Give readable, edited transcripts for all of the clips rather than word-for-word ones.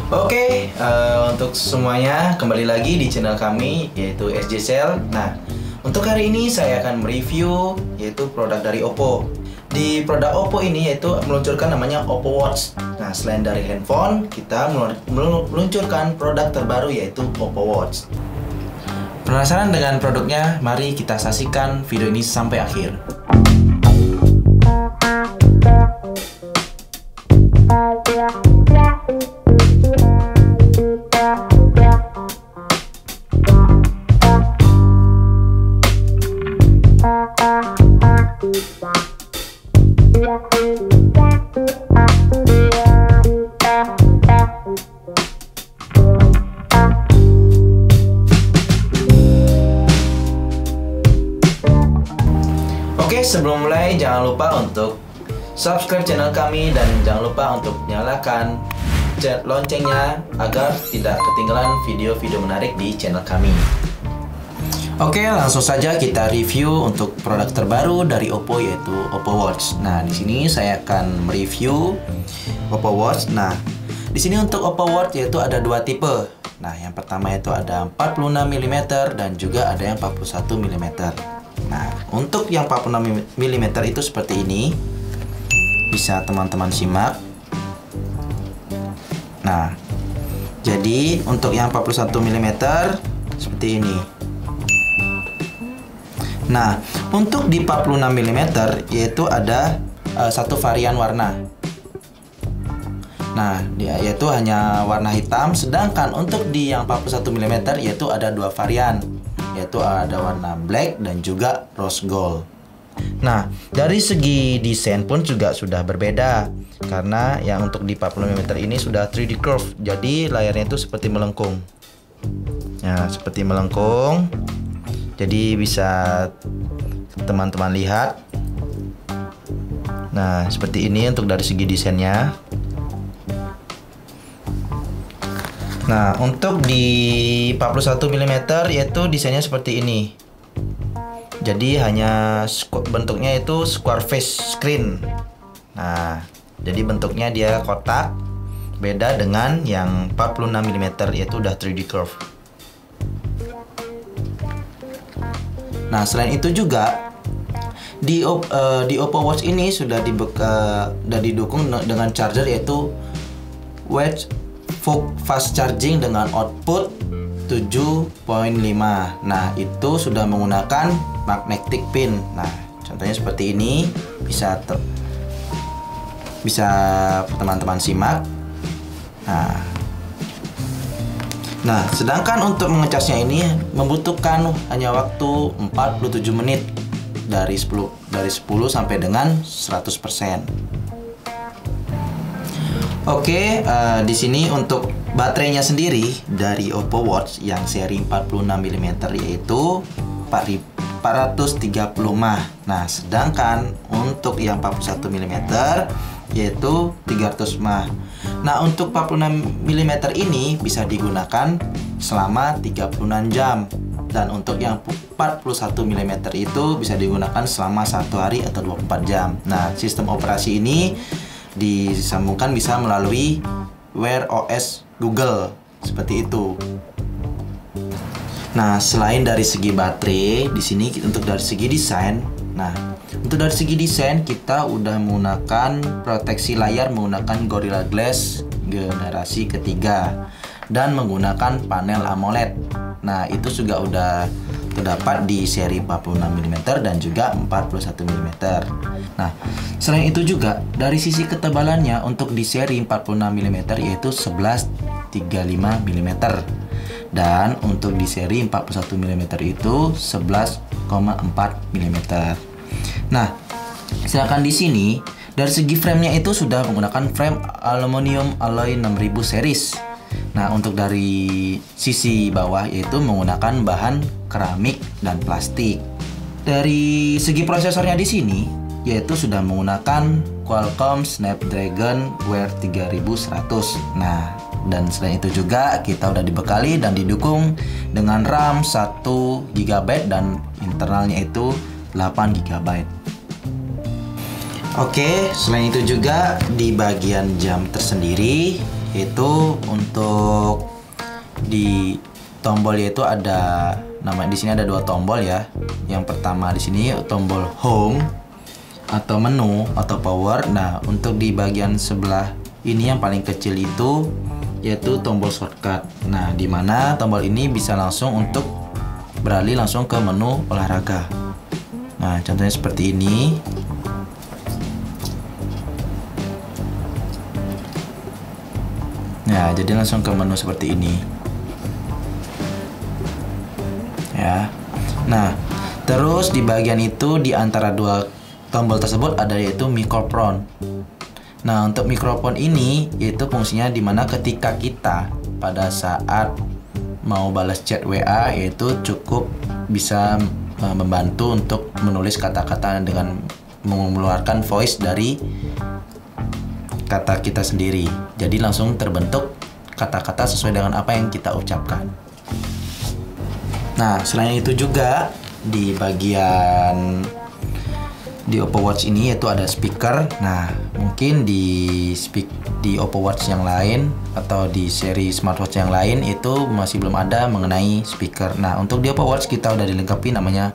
Untuk semuanya kembali lagi di channel kami yaitu SJ Cell. Nah, untuk hari ini saya akan mereview yaitu produk dari Oppo. Di produk Oppo ini yaitu meluncurkan namanya Oppo Watch. Nah, selain dari handphone, kita meluncurkan produk terbaru yaitu Oppo Watch. Penasaran dengan produknya? Mari kita saksikan video ini sampai akhir. Sebelum mulai, jangan lupa untuk subscribe channel kami dan jangan lupa untuk nyalakan loncengnya agar tidak ketinggalan video-video menarik di channel kami. Langsung saja kita review untuk produk terbaru dari Oppo yaitu Oppo Watch. Nah, di sini saya akan mereview Oppo Watch. Nah, di sini untuk Oppo Watch yaitu ada dua tipe. Nah, yang pertama itu ada 46 mm dan juga ada yang 41 mm. Nah, untuk yang 46 mm itu seperti ini. Bisa teman-teman simak. Nah, jadi untuk yang 41 mm seperti ini. Nah, untuk di 46 mm yaitu ada satu varian warna. Nah, yaitu hanya warna hitam. Sedangkan untuk di yang 41 mm yaitu ada dua varian, yaitu ada warna black dan juga rose gold. Nah, dari segi desain pun juga sudah berbeda, karena yang untuk di 40 mm ini sudah 3D curve, jadi layarnya itu seperti melengkung. Nah, seperti melengkung. Jadi bisa teman-teman lihat. Nah, seperti ini untuk dari segi desainnya. Nah, untuk di 41 mm yaitu desainnya seperti ini. Jadi hanya bentuknya itu square face screen. Nah, jadi bentuknya dia kotak. Beda dengan yang 46 mm yaitu udah 3D curve. Nah, selain itu juga di Oppo Watch ini sudah didukung dengan charger yaitu Wedge fast charging dengan output 7.5. Nah, itu sudah menggunakan magnetic pin. Nah, contohnya seperti ini. Bisa teman-teman simak. Nah, sedangkan untuk mengecasnya ini membutuhkan hanya waktu 47 menit dari 10 sampai dengan 100%. Di sini untuk baterainya sendiri dari Oppo Watch yang seri 46 mm yaitu 430 mAh. Nah, sedangkan untuk yang 41 mm yaitu 300 mAh. Nah, untuk 46 mm ini bisa digunakan selama 36 jam. Dan untuk yang 41 mm itu bisa digunakan selama 1 hari atau 24 jam. Nah, sistem operasi ini disambungkan bisa melalui Wear OS Google seperti itu. Nah, selain dari segi baterai, di sini untuk dari segi desain. Nah, untuk dari segi desain kita udah menggunakan proteksi layar menggunakan Gorilla Glass generasi ketiga dan menggunakan panel AMOLED. Nah, itu juga udah terdapat di seri 46 mm dan juga 41 mm. Nah, selain itu juga dari sisi ketebalannya untuk di seri 46 mm yaitu 11.35 mm dan untuk di seri 41 mm itu 11,4 mm. Nah, sedangkan di sini dari segi framenya itu sudah menggunakan frame aluminium alloy 6000 series. Nah, untuk dari sisi bawah yaitu menggunakan bahan keramik dan plastik. Dari segi prosesornya di sini yaitu sudah menggunakan Qualcomm Snapdragon Wear 3100. Nah, dan selain itu juga kita udah dibekali dan didukung dengan RAM 1 GB dan internalnya itu 8 GB. Selain itu juga di bagian jam tersendiri Itu untuk di tombol yaitu ada di sini ada 2 tombol ya. Yang pertama di sini tombol home atau menu atau power. Nah, untuk di bagian sebelah ini yang paling kecil itu yaitu tombol shortcut. Nah, di mana tombol ini bisa langsung untuk beralih langsung ke menu olahraga. Nah, contohnya seperti ini. Nah, jadi langsung ke menu seperti ini. Ya. Nah, terus di bagian itu di antara 2 tombol tersebut ada yaitu mikrofon. Nah, untuk mikrofon ini yaitu fungsinya dimana ketika kita pada saat mau balas chat WA yaitu cukup bisa membantu untuk menulis kata-kata dengan mengeluarkan voice dari kata kita sendiri. Jadi langsung terbentuk kata-kata sesuai dengan apa yang kita ucapkan. Nah, selain itu juga di bagian di Oppo Watch ini yaitu ada speaker. Nah, mungkin di Oppo Watch yang lain atau di seri smartwatch yang lain itu masih belum ada mengenai speaker. Nah, untuk di Oppo Watch kita udah dilengkapi namanya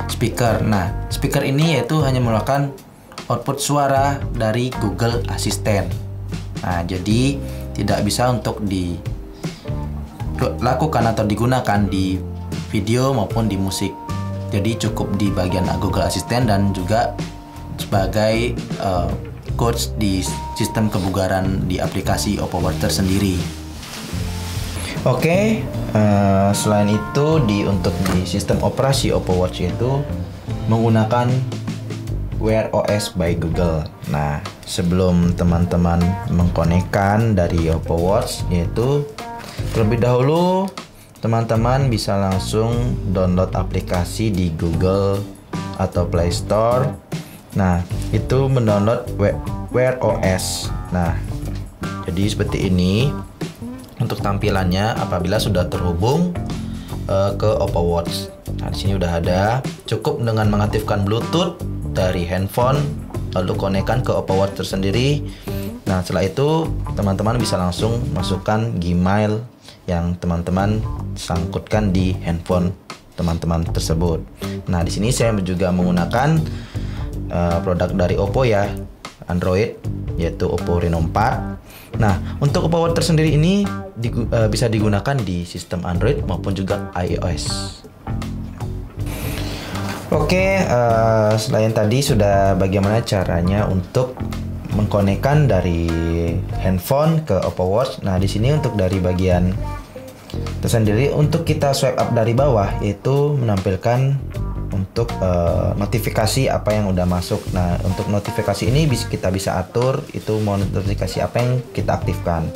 speaker. Nah, speaker ini yaitu hanya merupakan output suara dari Google Assistant. Nah, jadi tidak bisa untuk dilakukan atau digunakan di video maupun di musik. Jadi cukup di bagian Google Assistant dan juga sebagai coach di sistem kebugaran di aplikasi Oppo Watch tersendiri. Oke, selain itu untuk di sistem operasi Oppo Watch itu menggunakan Wear OS by Google. Nah, sebelum teman-teman mengkonekkan dari Oppo Watch yaitu terlebih dahulu teman-teman bisa langsung download aplikasi di Google atau Play Store. Nah, itu mendownload Wear OS. Nah, jadi seperti ini untuk tampilannya apabila sudah terhubung ke Oppo Watch. Nah, di sini udah ada. Cukup dengan mengaktifkan Bluetooth dari handphone lalu konekkan ke Oppo Watch tersendiri. Nah, setelah itu teman-teman bisa langsung masukkan Gmail yang teman-teman sangkutkan di handphone teman-teman tersebut. Nah, di sini saya juga menggunakan produk dari Oppo ya, Android, yaitu Oppo Reno 4. Nah, untuk Oppo Watch tersendiri ini bisa digunakan di sistem Android maupun juga iOS. Oke, selain tadi sudah bagaimana caranya untuk mengkonekkan dari handphone ke Oppo Watch. Nah, di sini untuk dari bagian tersendiri untuk kita swipe up dari bawah yaitu menampilkan untuk notifikasi apa yang udah masuk. Nah, untuk notifikasi ini kita bisa atur itu mau notifikasi apa yang kita aktifkan.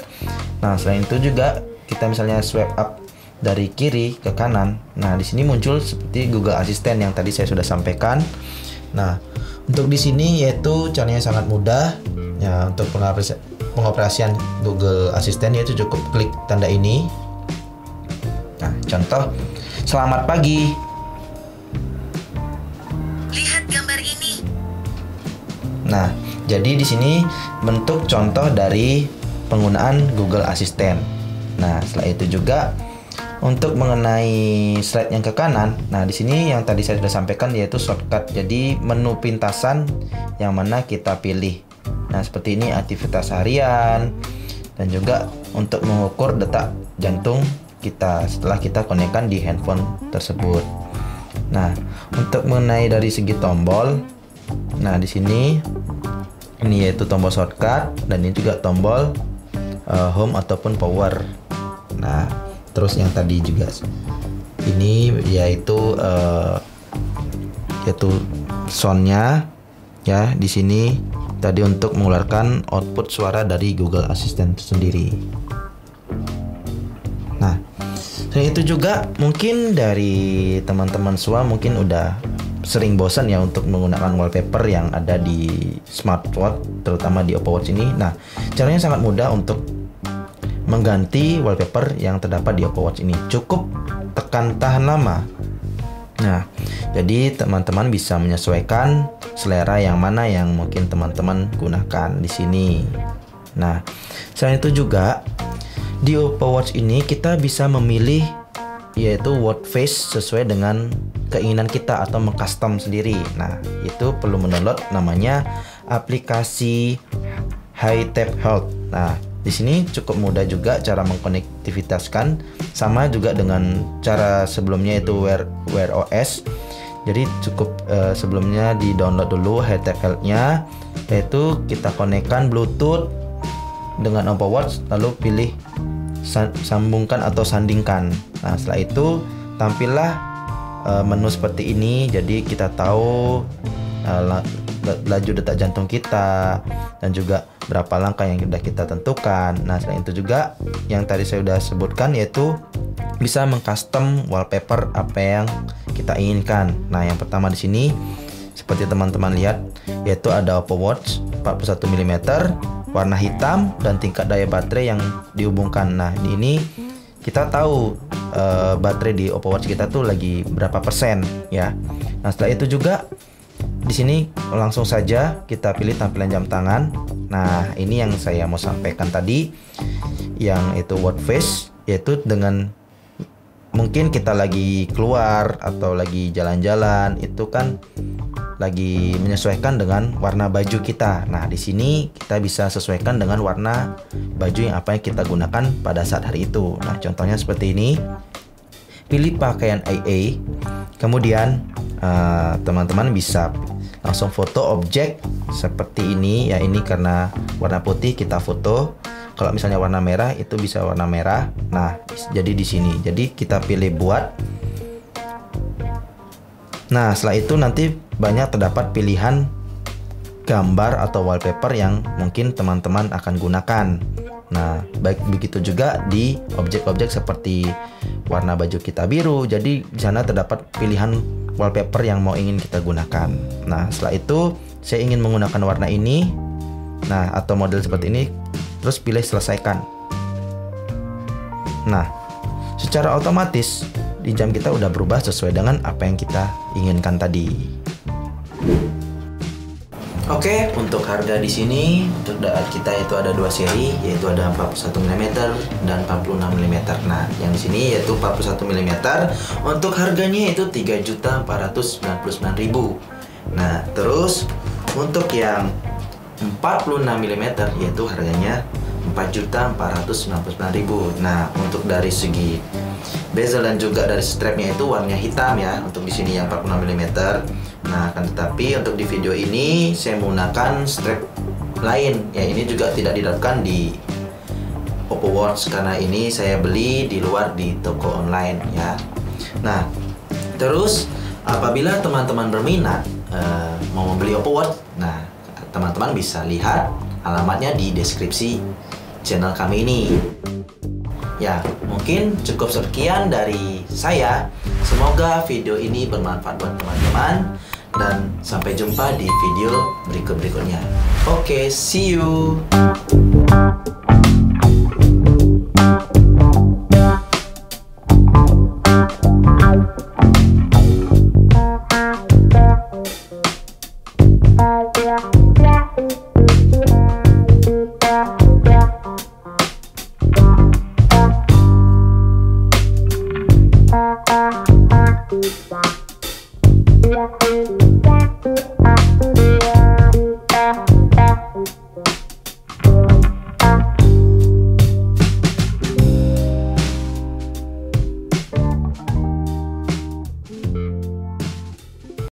Nah, selain itu juga kita misalnya swipe up dari kiri ke kanan. Nah, di sini muncul seperti Google Assistant yang tadi saya sudah sampaikan. Nah, untuk di sini yaitu caranya sangat mudah ya untuk pengoperasian Google Assistant yaitu cukup klik tanda ini. Nah, contoh, selamat pagi. Lihat gambar ini. Nah, jadi di sini bentuk contoh dari penggunaan Google Assistant. Nah, setelah itu juga untuk mengenai slide yang ke kanan, nah di sini yang tadi saya sudah sampaikan yaitu shortcut. Jadi menu pintasan yang mana kita pilih. Nah, seperti ini aktivitas harian dan juga untuk mengukur detak jantung kita setelah kita konekkan di handphone tersebut. Nah, untuk mengenai dari segi tombol, nah di sini ini yaitu tombol shortcut dan ini juga tombol home ataupun power. Nah, terus yang tadi juga ini yaitu soundnya ya di sini tadi untuk mengeluarkan output suara dari Google Assistant sendiri. Nah, selain itu juga mungkin dari teman-teman semua mungkin udah sering bosan ya untuk menggunakan wallpaper yang ada di smartwatch terutama di Oppo Watch ini. Nah, caranya sangat mudah untuk mengganti wallpaper yang terdapat di Oppo Watch ini. Cukup tekan tahan lama. Nah, jadi teman-teman bisa menyesuaikan selera yang mana yang mungkin teman-teman gunakan di sini. Nah, selain itu juga di Oppo Watch ini kita bisa memilih yaitu watch face sesuai dengan keinginan kita atau mengcustom sendiri. Nah, itu perlu mendownload namanya aplikasi HiTap Health. Nah, di sini cukup mudah juga cara mengkonektivitaskan, sama juga dengan cara sebelumnya itu Wear OS. Jadi cukup sebelumnya di download dulu HiTap Health-nya, yaitu kita konekkan Bluetooth dengan Oppo Watch, lalu pilih sambungkan atau sandingkan. Nah, setelah itu tampillah menu seperti ini. Jadi kita tahu laju detak jantung kita dan juga berapa langkah yang sudah kita tentukan. Nah, selain itu juga yang tadi saya sudah sebutkan, yaitu bisa mengcustom wallpaper apa yang kita inginkan. Nah, yang pertama di sini seperti teman-teman lihat, yaitu ada Oppo Watch 41 mm warna hitam dan tingkat daya baterai yang dihubungkan. Nah, di ini kita tahu baterai di Oppo Watch kita tuh lagi berapa persen ya. Nah, setelah itu juga di sini langsung saja kita pilih tampilan jam tangan. Nah, ini yang saya mau sampaikan tadi, yang itu watch face, yaitu dengan mungkin kita lagi keluar atau lagi jalan-jalan, itu kan lagi menyesuaikan dengan warna baju kita. Nah, di sini kita bisa sesuaikan dengan warna baju yang apa yang kita gunakan pada saat hari itu. Nah, contohnya seperti ini. Pilih pakaian AA. Kemudian teman-teman bisa langsung foto objek seperti ini ya. Ini karena warna putih kita foto. Kalau misalnya warna merah itu bisa warna merah. Nah, jadi di sini. Jadi kita pilih buat. Nah, setelah itu nanti banyak terdapat pilihan gambar atau wallpaper yang mungkin teman-teman akan gunakan. Nah, baik begitu juga di objek-objek seperti warna baju kita biru. Jadi di sana terdapat pilihan wallpaper yang mau ingin kita gunakan. Nah, setelah itu saya ingin menggunakan warna ini. Nah, atau model seperti ini, terus pilih selesaikan. Nah, secara otomatis di jam kita udah berubah sesuai dengan apa yang kita inginkan tadi. Oke, untuk harga di sini untuk kita itu ada dua seri, yaitu ada 41 mm dan 46 mm. Nah, yang di sini yaitu 41 mm. Untuk harganya itu 3.499.000. Nah, terus untuk yang 46 mm yaitu harganya 4.499.000. Nah, untuk dari segi bezel dan juga dari strapnya itu warnanya hitam ya. Untuk di sini yang 46 mm. Nah, akan tetapi untuk di video ini saya menggunakan strap lain ya. Ini juga tidak didapatkan di Oppo Watch karena ini saya beli di luar di toko online ya. Nah, terus apabila teman-teman berminat mau membeli Oppo Watch, nah teman-teman bisa lihat alamatnya di deskripsi channel kami ini. Ya, mungkin cukup sekian dari saya. Semoga video ini bermanfaat buat teman-teman dan sampai jumpa di video berikutnya. Oke, see you. Bye.